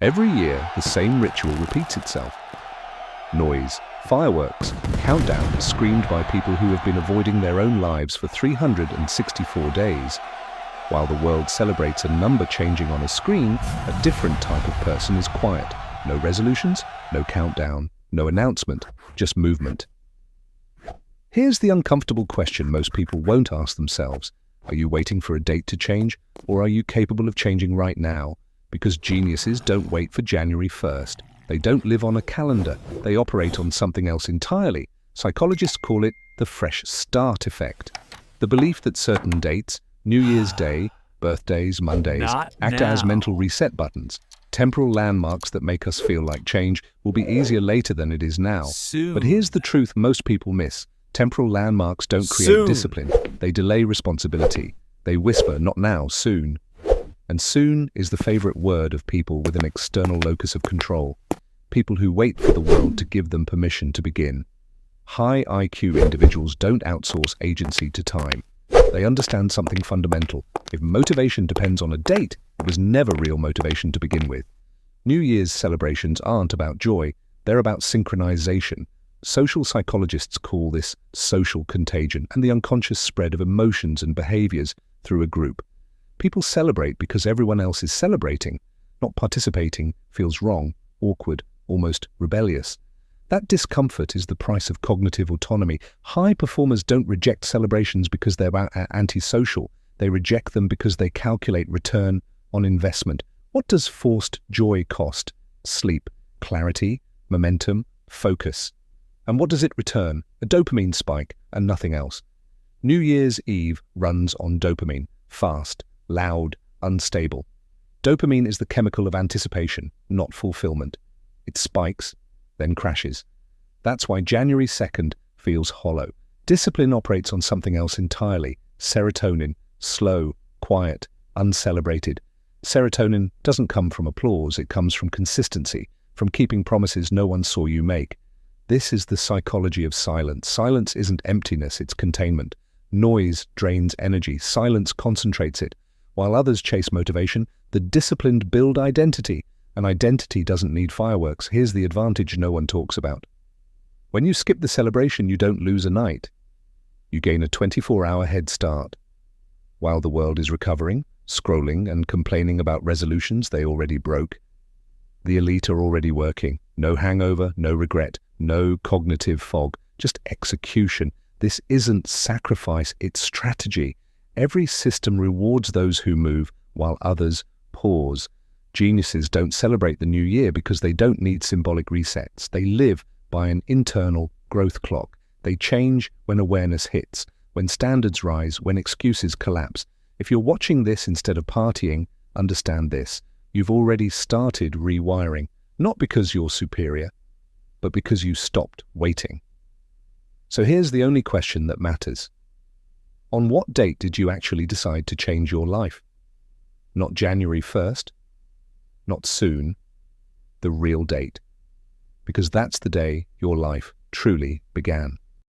Every year, the same ritual repeats itself. Noise, fireworks, countdowns screamed by people who have been avoiding their own lives for 364 days. While the world celebrates a number changing on a screen, a different type of person is quiet. No resolutions, no countdown, no announcement, just movement. Here's the uncomfortable question most people won't ask themselves. Are you waiting for a date to change, or are you capable of changing right now? Because geniuses don't wait for January 1st. They don't live on a calendar. They operate on something else entirely. Psychologists call it the fresh start effect. The belief that certain dates, New Year's Day, birthdays, Mondays, act as mental reset buttons. Temporal landmarks that make us feel like change will be easier later than it is now. But here's the truth most people miss. Temporal landmarks don't create discipline. They delay responsibility. They whisper, not now, soon. And soon is the favorite word of people with an external locus of control. People who wait for the world to give them permission to begin. High IQ individuals don't outsource agency to time. They understand something fundamental. If motivation depends on a date, it was never real motivation to begin with. New Year's celebrations aren't about joy, they're about synchronization. Social psychologists call this social contagion and the unconscious spread of emotions and behaviors through a group. People celebrate because everyone else is celebrating. Not participating feels wrong, awkward, almost rebellious. That discomfort is the price of cognitive autonomy. High performers don't reject celebrations because they're antisocial. They reject them because they calculate return on investment. What does forced joy cost? Sleep, clarity, momentum, focus. And what does it return? A dopamine spike and nothing else. New Year's Eve runs on dopamine, fast, loud, unstable. Dopamine is the chemical of anticipation, not fulfillment. It spikes, then crashes. That's why January 2nd feels hollow. Discipline operates on something else entirely. Serotonin, slow, quiet, uncelebrated. Serotonin doesn't come from applause, it comes from consistency, from keeping promises no one saw you make. This is the psychology of silence. Silence isn't emptiness, it's containment. Noise drains energy, silence concentrates it. While others chase motivation, the disciplined build identity. An identity doesn't need fireworks. Here's the advantage no one talks about. When you skip the celebration, you don't lose a night. You gain a 24-hour head start. While the world is recovering, scrolling and complaining about resolutions they already broke, the elite are already working. No hangover, no regret, no cognitive fog, just execution. This isn't sacrifice, it's strategy. Every system rewards those who move, while others pause. Geniuses don't celebrate the new year because they don't need symbolic resets. They live by an internal growth clock. They change when awareness hits, when standards rise, when excuses collapse. If you're watching this instead of partying, understand this. You've already started rewiring, not because you're superior, but because you stopped waiting. So here's the only question that matters. On what date did you actually decide to change your life? Not January 1st, not soon, the real date. Because that's the day your life truly began.